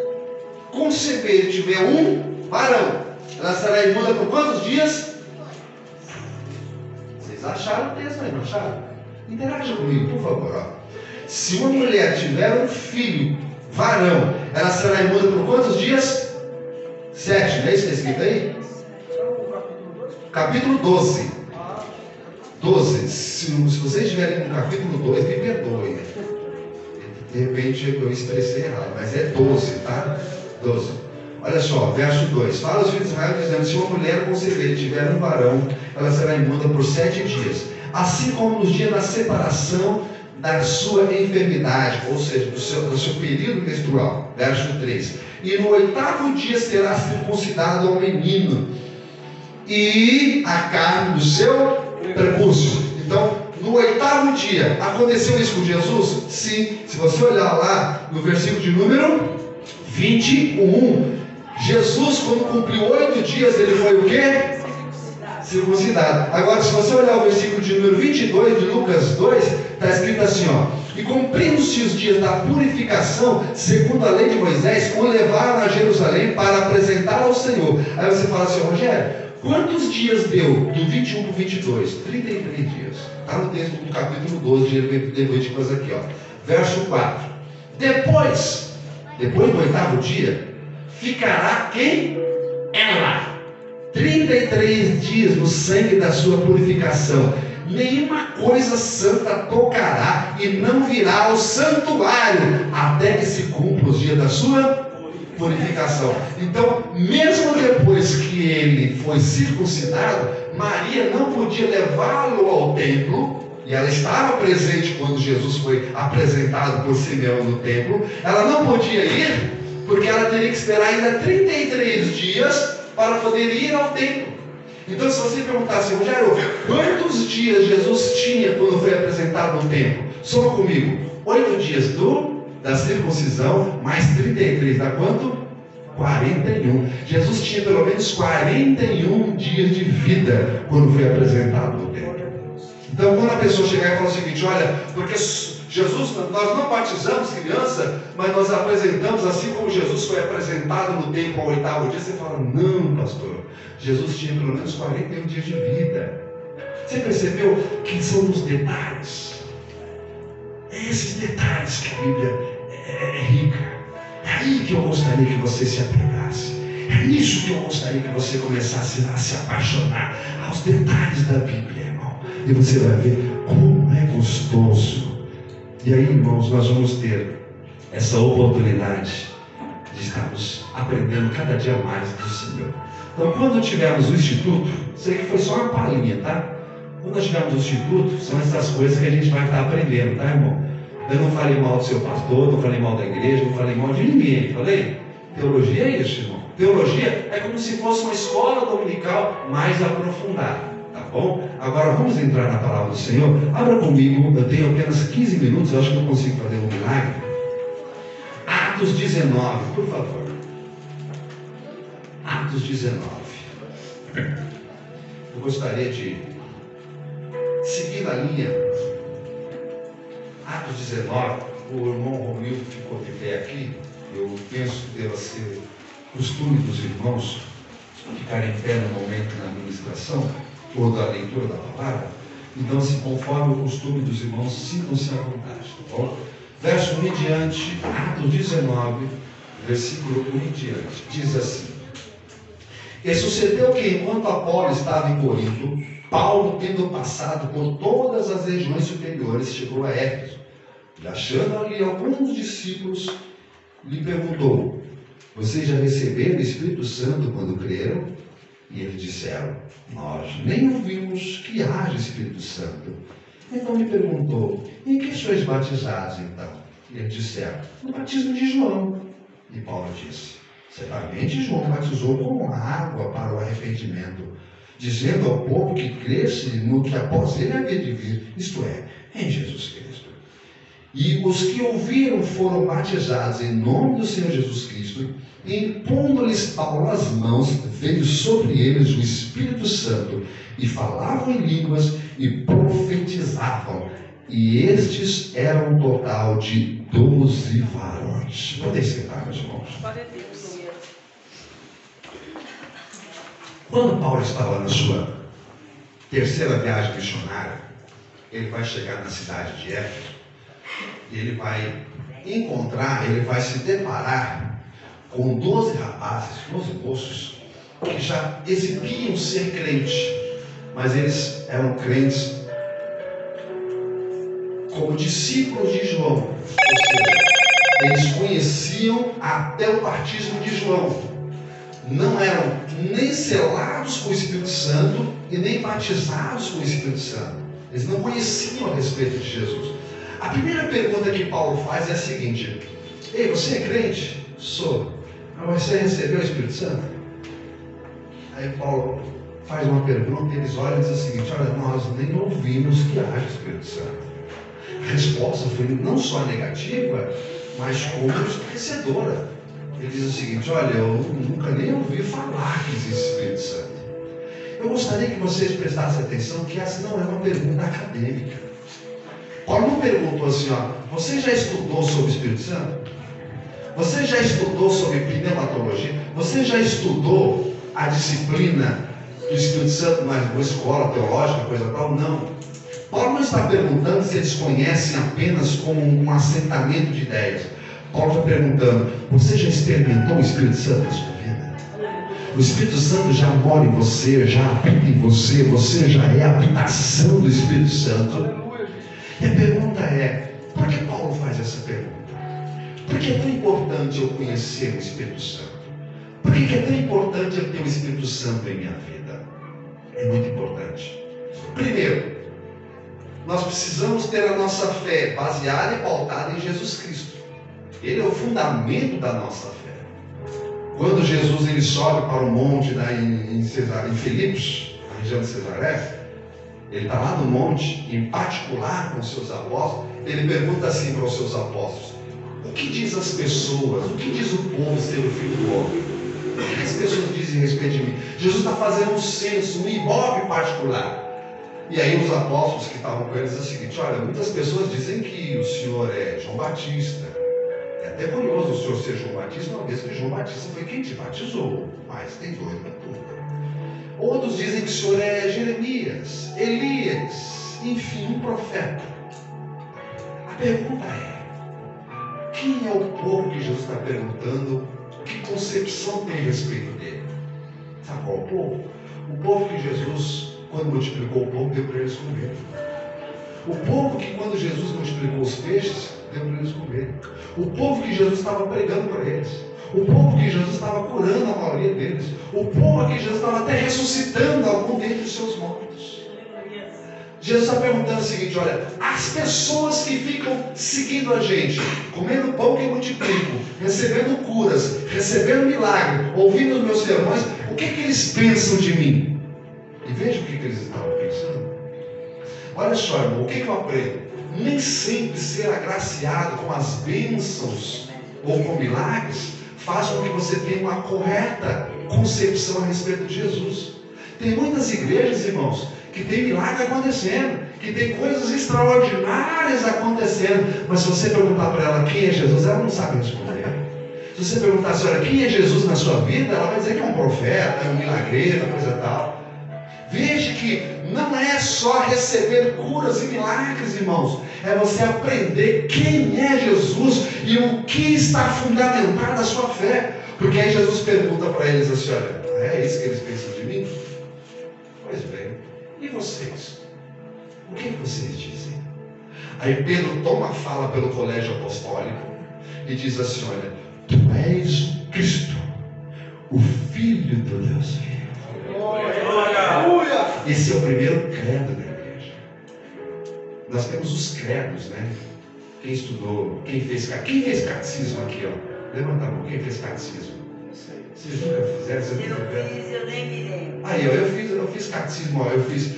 conceber e tiver um varão, ela será imunda por quantos dias? Vocês acharam o texto aí, não acharam? Interaja comigo, por favor. Ó. Se uma mulher tiver um filho, varão, ela será imunda por quantos dias? 7, não é isso que está escrito aí? Capítulo 12. 12. Se vocês estiverem no capítulo 2, me perdoem. De repente eu expressei errado, mas é 12, tá? 12. Olha só, verso 2. Fala aos filhos de Israel dizendo, se uma mulher conceber e tiver um varão, ela será imunda por 7 dias. Assim como nos dias da separação da sua enfermidade, ou seja, do seu período menstrual. Verso 3. E no 8º dia será circuncidado ao menino, e a carne do seu prepúcio. Então, no 8º dia, aconteceu isso com Jesus? Sim. Se você olhar lá no versículo de número 21, Jesus, quando cumpriu 8 dias, ele foi o quê? Circuncidado. Agora, se você olhar o versículo de número 22 de Lucas 2, está escrito assim, ó. E cumprindo-se os dias da purificação, segundo a lei de Moisés, o levaram a Jerusalém para apresentar ao Senhor. Aí você fala assim, Rogério, quantos dias deu do 21 para o 22? 33 dias. Está no texto do capítulo 12 de Levíticos aqui, ó. Verso 4. Depois do 8º dia, ficará quem? Ela. 33 dias no sangue da sua purificação. Nenhuma coisa santa tocará e não virá ao santuário até que se cumpra os dias da sua purificação. Então, mesmo depois que ele foi circuncidado, Maria não podia levá-lo ao templo, e ela estava presente quando Jesus foi apresentado por Simeão no templo. Ela não podia ir, porque ela teria que esperar ainda 33 dias para poder ir ao templo. Então, se você perguntasse, Rogério, quantos dias Jesus tinha quando foi apresentado no templo? Soma comigo, 8 dias da circuncisão, mais 33, dá quanto? 41. Jesus tinha pelo menos 41 dias de vida quando foi apresentado no templo. Então, quando a pessoa chegar e falar o seguinte, olha, porque Jesus, nós não batizamos criança, mas nós apresentamos assim como Jesus foi apresentado no templo ao 8º dia, você fala, não, pastor, Jesus tinha pelo menos 41 dias de vida. Você percebeu que são os detalhes? É esses detalhes que a Bíblia é rica. É aí que eu gostaria que você se apegasse. É nisso que eu gostaria que você começasse a se apaixonar, aos detalhes da Bíblia, irmão. E você vai ver como é gostoso. E aí, irmãos, nós vamos ter essa oportunidade de estarmos aprendendo cada dia mais do Senhor. Então, quando tivermos o Instituto, sei que foi só uma palhinha, tá? Quando nós tivermos o Instituto, são essas coisas que a gente vai estar aprendendo, tá, irmão? Eu não falei mal do seu pastor, não falei mal da igreja, não falei mal de ninguém, falei? Teologia é isso, irmão. Teologia é como se fosse uma escola dominical mais aprofundada, tá bom? Agora vamos entrar na palavra do Senhor. Abra comigo, eu tenho apenas 15 minutos, eu acho que eu consigo fazer um milagre. Atos 19, por favor. Atos 19. Eu gostaria de seguir a linha. Atos 19, o irmão Romildo ficou de pé aqui. Eu penso que deva ser costume dos irmãos ficarem em pé no momento da administração ou da leitura da palavra. Então, se conforme o costume dos irmãos, sintam-se à vontade, tá bom? Verso 1 em diante, Atos 19, versículo 1 em diante, diz assim: E sucedeu que, enquanto Apolo estava em Corinto, Paulo, tendo passado por todas as regiões superiores, chegou a Éfeso. E achando ali alguns discípulos, lhe perguntou: Vocês já receberam o Espírito Santo quando creram? E eles disseram: Nós nem ouvimos que haja Espírito Santo. Então lhe perguntou: Em que sois batizados então? E eles disseram: No batismo de João. E Paulo disse: Certamente João batizou com água para o arrependimento, dizendo ao povo que cresce no que após ele havia de vir, isto é, em Jesus Cristo. E os que ouviram foram batizados em nome do Senhor Jesus Cristo, e impondo-lhes Paulo as mãos, veio sobre eles o Espírito Santo, e falavam em línguas e profetizavam. E estes eram um total de 12 varões. Podem sentar, meus irmãos. Glória a Deus. Quando Paulo estava na sua terceira viagem missionária, ele vai chegar na cidade de Éfeso, e ele vai encontrar, ele vai se deparar com 12 rapazes, 12 moços, que já exibiam ser crentes, mas eles eram crentes como discípulos de João, ou seja, eles conheciam até o batismo de João, não eram nem selados com o Espírito Santo e nem batizados com o Espírito Santo, eles não conheciam a respeito de Jesus. A primeira pergunta que Paulo faz é a seguinte: Ei, você é crente? Sou. Mas você recebeu o Espírito Santo? Aí Paulo faz uma pergunta e eles olham e dizem o seguinte: olha, nós nem ouvimos que haja Espírito Santo. A resposta foi não só negativa, mas como esclarecedora. Ele diz o seguinte: olha, eu nunca nem ouvi falar que existe Espírito Santo. Eu gostaria que vocês prestassem atenção que essa não é uma pergunta acadêmica. Paulo não perguntou assim, ó: você já estudou sobre o Espírito Santo? Você já estudou sobre pneumatologia? Você já estudou a disciplina do Espírito Santo numa escola teológica, coisa tal? Não. Paulo não está perguntando se eles conhecem apenas como um assentamento de ideias. Paulo está perguntando: você já experimentou o Espírito Santo na sua vida? O Espírito Santo já mora em você, já habita em você, você já é a habitação do Espírito Santo. E a pergunta é: por que Paulo faz essa pergunta? Por que é tão importante eu conhecer o Espírito Santo? Por que é tão importante eu ter o Espírito Santo em minha vida? É muito importante. Primeiro, nós precisamos ter a nossa fé baseada e pautada em Jesus Cristo. Ele é o fundamento da nossa fé. Quando Jesus ele sobe para o monte em Filipos, na região de Cesaré, ele está lá no monte, em particular com os seus apóstolos. Ele pergunta assim para os seus apóstolos: o que diz as pessoas, o que diz o povo ser o Filho do Homem? O que as pessoas dizem a respeito de mim? Jesus está fazendo um censo, um ibope particular. E aí os apóstolos que estavam com eles dizem o seguinte: olha, muitas pessoas dizem que o senhor é João Batista. É até curioso o senhor ser João Batista, uma vez que João Batista foi quem te batizou, mas tem dois na turma. Outros dizem que o senhor é Jeremias, Elias, enfim, um profeta. A pergunta é: quem é o povo que Jesus está perguntando que concepção tem a respeito dele? Sabe qual é o povo? O povo que Jesus, quando multiplicou o pão, deu para eles comer. O povo que, quando Jesus multiplicou os peixes, deu para eles comer. O povo que Jesus estava pregando para eles. O povo que Jesus estava curando a maioria deles. O povo que Jesus estava até ressuscitando algum dentre os seus mortos. Jesus está perguntando o seguinte: olha, as pessoas que ficam seguindo a gente, comendo pão que eu multiplico, recebendo curas, recebendo milagre, ouvindo os meus sermões, o que eles pensam de mim? E veja o que eles estavam pensando. Olha só, irmão, o que eu aprendo? Nem sempre ser agraciado com as bênçãos ou com milagres faz com que você tenha uma correta concepção a respeito de Jesus. Tem muitas igrejas, irmãos, que tem milagre acontecendo, que tem coisas extraordinárias acontecendo, mas se você perguntar para ela quem é Jesus, ela não sabe responder. Se você perguntar assim, olha, quem é Jesus na sua vida, ela vai dizer que é um profeta, é um milagreiro, coisa tal. Veja que não é só receber curas e milagres, irmãos, é você aprender quem é Jesus e o que está fundamentado a sua fé. Porque aí Jesus pergunta para eles assim, olha, é isso que eles pensam de mim? Pois bem, e vocês? O que vocês dizem? Aí Pedro toma a fala pelo colégio apostólico e diz assim, olha, tu és o Cristo, o Filho do Deus vivo. Esse é o primeiro credo da igreja. Nós temos os credos, né? Quem estudou, quem fez catecismo aqui, ó. Levanta a mão, quem fez catecismo? Vocês nunca fizeram? Eu nem me lembro. Aí, ó, eu fiz catecismo, ó, eu fiz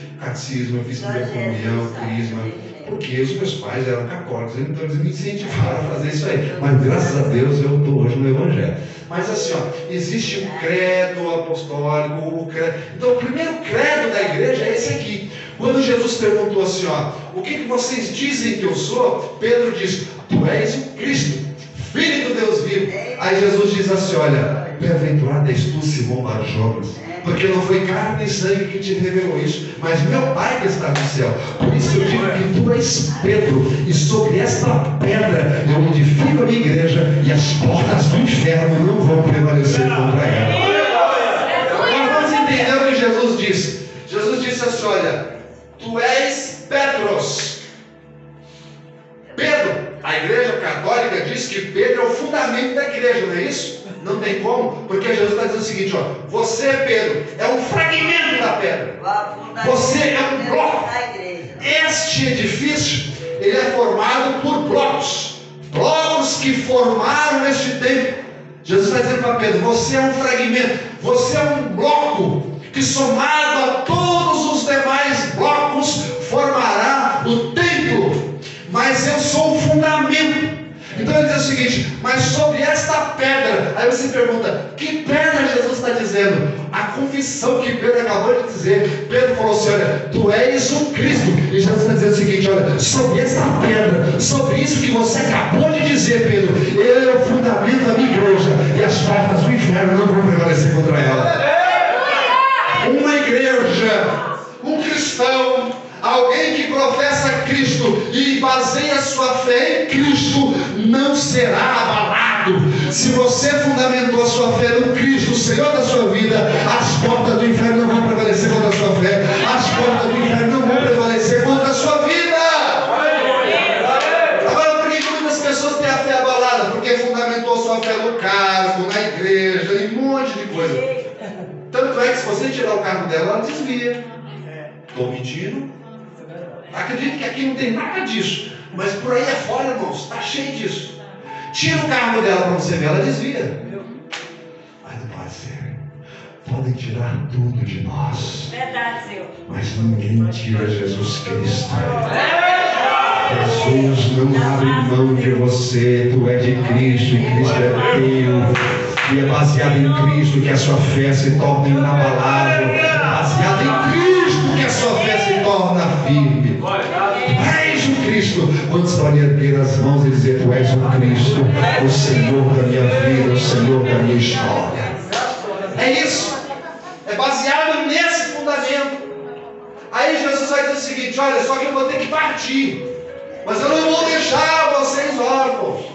primeira comunhão, crisma. Porque os meus pais eram católicos, então eles me incentivaram a fazer isso aí. Mas graças a Deus eu estou hoje no Evangelho. Mas assim, ó, existe o credo apostólico, o credo. Então o primeiro credo da igreja é esse aqui. Quando Jesus perguntou assim, ó, o que vocês dizem que eu sou? Pedro diz, tu és o Cristo, Filho do Deus vivo. Aí Jesus diz assim, olha, bem-aventurado és tu, Simão Barjonas, porque não foi carne e sangue que te revelou isso, mas meu Pai que está no céu. Por isso eu digo que tu és Pedro, e sobre esta pedra eu edifico a minha igreja, e as portas do inferno não vão prevalecer contra ela. Agora vamos entender o que Jesus disse. Jesus disse assim, olha, tu és Petros. Pedro, a igreja católica diz que Pedro é o fundamento da igreja, não é isso? Não tem como, porque Jesus está dizendo o seguinte, ó, você, Pedro, é um fragmento da pedra. Você é um bloco. Este edifício, ele é formado por blocos que formaram este templo. Jesus está dizendo para Pedro, você é um fragmento, você é um bloco que somado a todos os demais blocos formará o templo, mas eu sou o fundamento. Então ele diz o seguinte, mas sobre esta pedra, aí você pergunta, que pedra Jesus está dizendo? A confissão que Pedro acabou de dizer. Pedro falou assim, olha, tu és o Cristo. E Jesus está dizendo o seguinte, olha, sobre esta pedra, sobre isso que você acabou de dizer, Pedro, ele é o fundamento da minha igreja, e as portas do inferno não vão prevalecer contra ela. Uma igreja, um cristão, alguém que professa Cristo e baseia sua fé em Cristo, não será abalado. Se você fundamentou a sua fé no Cristo, o Senhor da sua vida, as portas do inferno não vão prevalecer contra a sua fé. As portas do inferno não vão prevalecer contra a sua vida. Agora, por que muitas pessoas têm a fé abalada? Porque fundamentou a sua fé no cargo, na igreja, em um monte de coisa. Tanto é que se você tirar o cargo dela, ela desvia. Estou mentindo? Acredito que aqui não tem nada disso, mas por aí afora, irmãos, está cheio disso. Tira o cargo dela para você ver, ela desvia. Mas não pode ser. Podem tirar tudo de nós. Verdade, Senhor. Mas ninguém tira Jesus Cristo. Jesus não abre mão de você. Tu é de Cristo e Cristo é teu. E é baseado em Cristo que a sua fé se torna inabalável. Baseado em Cristo que a sua fé se torna firme. Tu és o Cristo. Quantos podem erguer as mãos e dizer, tu és o Cristo, o Senhor da minha vida, o Senhor da minha história. É isso. É baseado nesse fundamento. Aí Jesus vai dizer o seguinte, olha, só que eu vou ter que partir, mas eu não vou deixar vocês órfãos.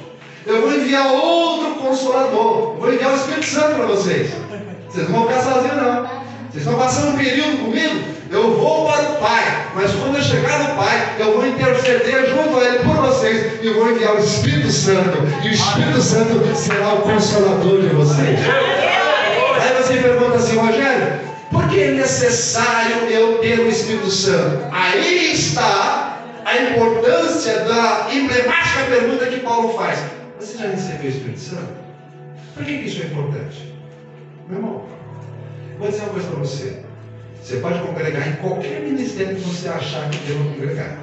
Eu vou enviar outro Consolador. Vou enviar o Espírito Santo para vocês. Vocês não vão ficar sozinhos, não. Vocês estão passando um período comigo? Eu vou para o Pai. Mas quando eu chegar no Pai, eu vou interceder junto a Ele por vocês. E vou enviar o Espírito Santo. E o Espírito Santo será o Consolador de vocês. Aí você pergunta assim, Rogério, por que é necessário eu ter o Espírito Santo? Aí está a importância da emblemática pergunta que Paulo faz. Você já recebeu o Espírito Santo? Por que isso é importante? Meu irmão, vou dizer uma coisa para você. Você pode congregar em qualquer ministério que você achar que deva congregar.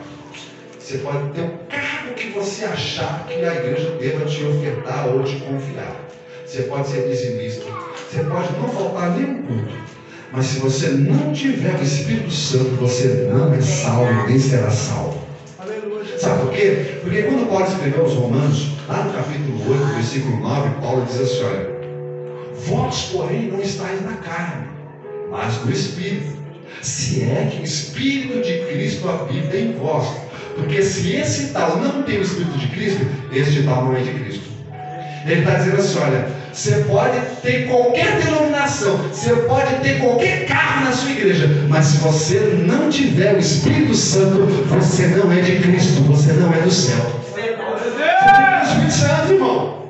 Você pode ter o cargo que você achar que a igreja deva te ofertar ou te confiar. Você pode ser dizimista. Você pode não faltar nenhum culto. Mas se você não tiver o Espírito Santo, você não é salvo, nem será salvo. Sabe por quê? Porque quando Paulo escreveu aos Romanos, lá no capítulo 8, versículo 9, Paulo diz assim, olha, vós, porém, não estáis na carne, mas no Espírito, se é que o Espírito de Cristo habita em vós. Porque se esse tal não tem o Espírito de Cristo, este tal não é de Cristo. Ele está dizendo assim, olha, você pode ter qualquer denominação, você pode ter qualquer cargo na sua igreja, mas se você não tiver o Espírito Santo, você não é de Cristo, você não é do céu. Você tem o Espírito Santo, irmão.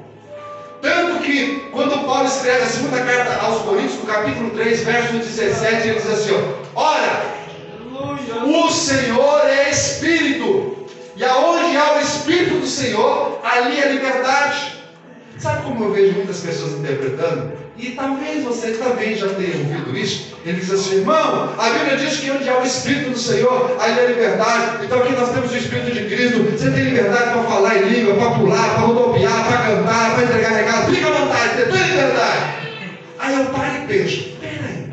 Tanto que, quando Paulo escreve a segunda carta aos Coríntios, no capítulo 3, verso 17, ele diz assim, ó, ora, o Senhor é Espírito, e aonde há o Espírito do Senhor, ali é liberdade. Sabe como eu vejo muitas pessoas interpretando? E talvez você também já tenha ouvido isso. Ele diz assim, irmão, a Bíblia diz que onde há o Espírito do Senhor, ali é liberdade. Então aqui nós temos o Espírito de Cristo. Você tem liberdade para falar em língua, para pular, para rodopiar, para cantar, para entregar recado. Fica à vontade, você tem liberdade. Aí eu paro e penso, peraí,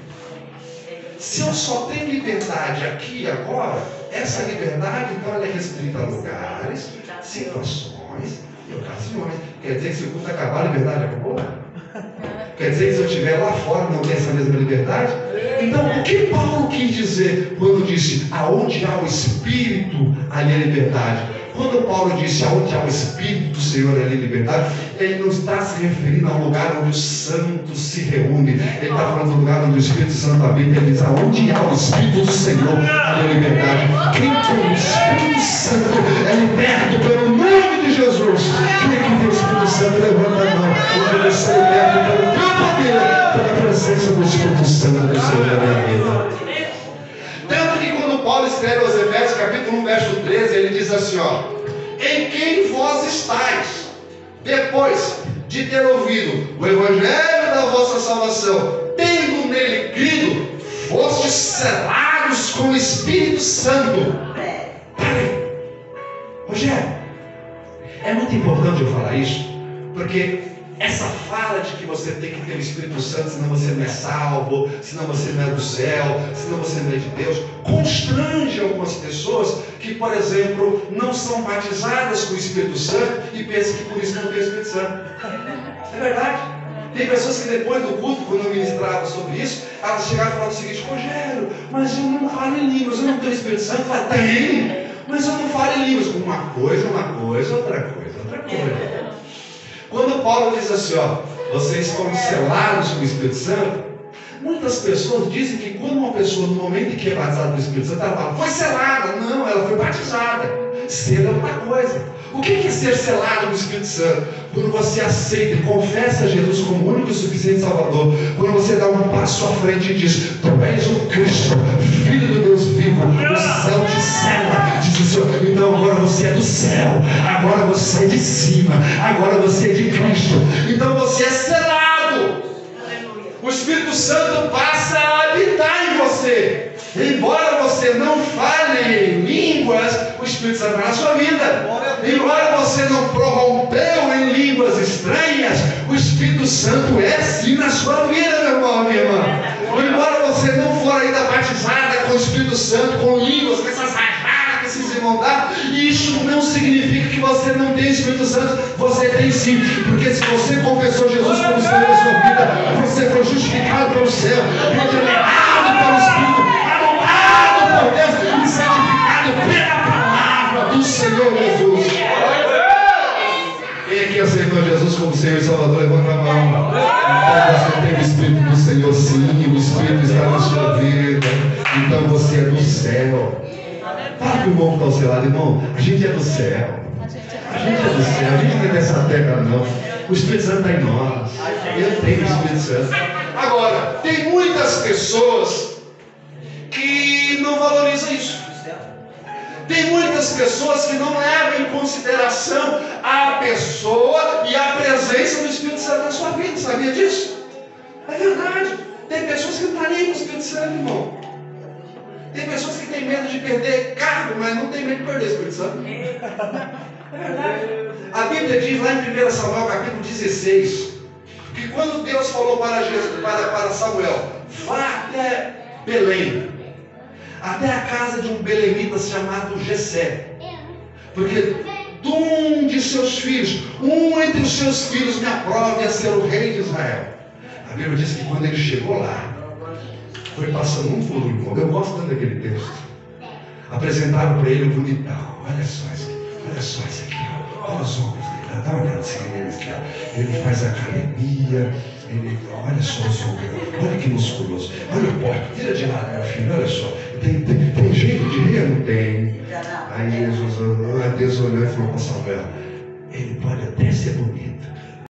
se eu só tenho liberdade aqui e agora, essa liberdade então ela é restrita a lugares, situações e ocasiões. Quer dizer que se o culto acabar, a liberdade acabou? Quer dizer que se eu estiver lá fora não tem essa mesma liberdade? Então, o que Paulo quis dizer quando disse aonde há o Espírito, ali é liberdade? Quando Paulo disse aonde há o Espírito do Senhor, ali é liberdade, ele não está se referindo a um lugar onde os santos se reúnem. Ele está falando do lugar onde o Espírito Santo habita. Ele diz aonde há o Espírito do Senhor, ali é liberdade. Quem tem o Espírito Santo é liberto pelo nome de Jesus. Quem é que tem o Espírito Santo, levanta a mão. Hoje eu sou liberto pelo teu poder, pela presença do Espírito Santo do Senhor na minha vida. Tanto que quando Paulo escreve aos Efésios, capítulo 1, verso 13, ele diz assim, ó, em quem vós estáis, depois de ter ouvido o Evangelho da vossa salvação, tendo nele crido, fostes selados com o Espírito Santo. Peraí, Rogério, é muito importante eu falar isso, porque essa fala de que você tem que ter o Espírito Santo, senão você não é salvo, senão você não é do céu, senão você não é de Deus, constrange algumas pessoas que, por exemplo, não são batizadas com o Espírito Santo e pensam que por isso não tem o Espírito Santo. É verdade. Tem pessoas que depois do culto, quando eu ministrava sobre isso, elas chegaram e falaram o seguinte, Rogério, mas eu não falo em línguas, eu não tenho o Espírito Santo. Eu falei, tem, mas eu não falo em línguas. Uma coisa, outra coisa. Quando Paulo diz assim, ó, vocês foram selados com o Espírito Santo, muitas pessoas dizem que quando uma pessoa, no momento em que é batizada com o Espírito Santo, ela fala, foi selada. Não, ela foi batizada. Ser é outra coisa. O que é ser selado com o Espírito Santo? Quando você aceita e confessa Jesus como o único e suficiente Salvador, quando você dá um passo à frente e diz, tu és o Cristo, Filho do Deus vivo, o céu te cela, diz o Senhor, então agora você é do céu, agora você é de cima, agora você é de Cristo, então você é selado. O Espírito Santo passa a habitar em você. Embora você não fale em línguas, o Espírito Santo está na sua vida. Embora você não prorrompeu em línguas estranhas, o Espírito Santo é sim na sua vida, meu irmão, minha irmã. Embora você não for ainda batizada com o Espírito Santo, com línguas, com essas rajadas, com esses irmãos, isso não significa que você não tem o Espírito Santo. Você tem sim, porque se você confessou Jesus como Senhor da sua vida, você foi justificado pelo céu, regenerado pelo Espírito, por Deus, e santificado pela palavra do Senhor Jesus. Quem aqui aceitou querida. Então você é do céu. Fala para o irmão que está ao seu lado, irmão. A gente é do céu. A gente é do céu. A gente não é dessa terra, não. O Espírito Santo está em nós. Eu tenho o Espírito Santo. Agora, tem muitas pessoas que não valorizam isso. Tem muitas pessoas que não levam em consideração a pessoa e a presença do Espírito Santo na sua vida. Sabia disso? É verdade. Tem pessoas que não estão nem com o Espírito Santo, irmão. Tem pessoas que têm medo de perder cargo, mas não tem medo de perder o Espírito Santo. É verdade. A Bíblia diz lá em 1 Samuel capítulo 16, que quando Deus falou para Samuel, vá até Belém, até a casa de um belemita chamado Jessé, porque de um de seus filhos, um entre os seus filhos me aprove a ser o rei de Israel. A Bíblia diz que quando ele chegou lá, foi passando um por um. Eu gosto tanto daquele texto. Apresentaram para ele o bonitão. Olha só isso aqui, olha os ombros dele, dá uma olhada nesse cara. Ele faz academia, olha só os ombros, olha que musculoso, olha o porte, tira de lado, meu filho, olha só. Tem jeito de rir? Não tem. Aí Deus olhou e falou para Samuel: ele pode até ser bonito,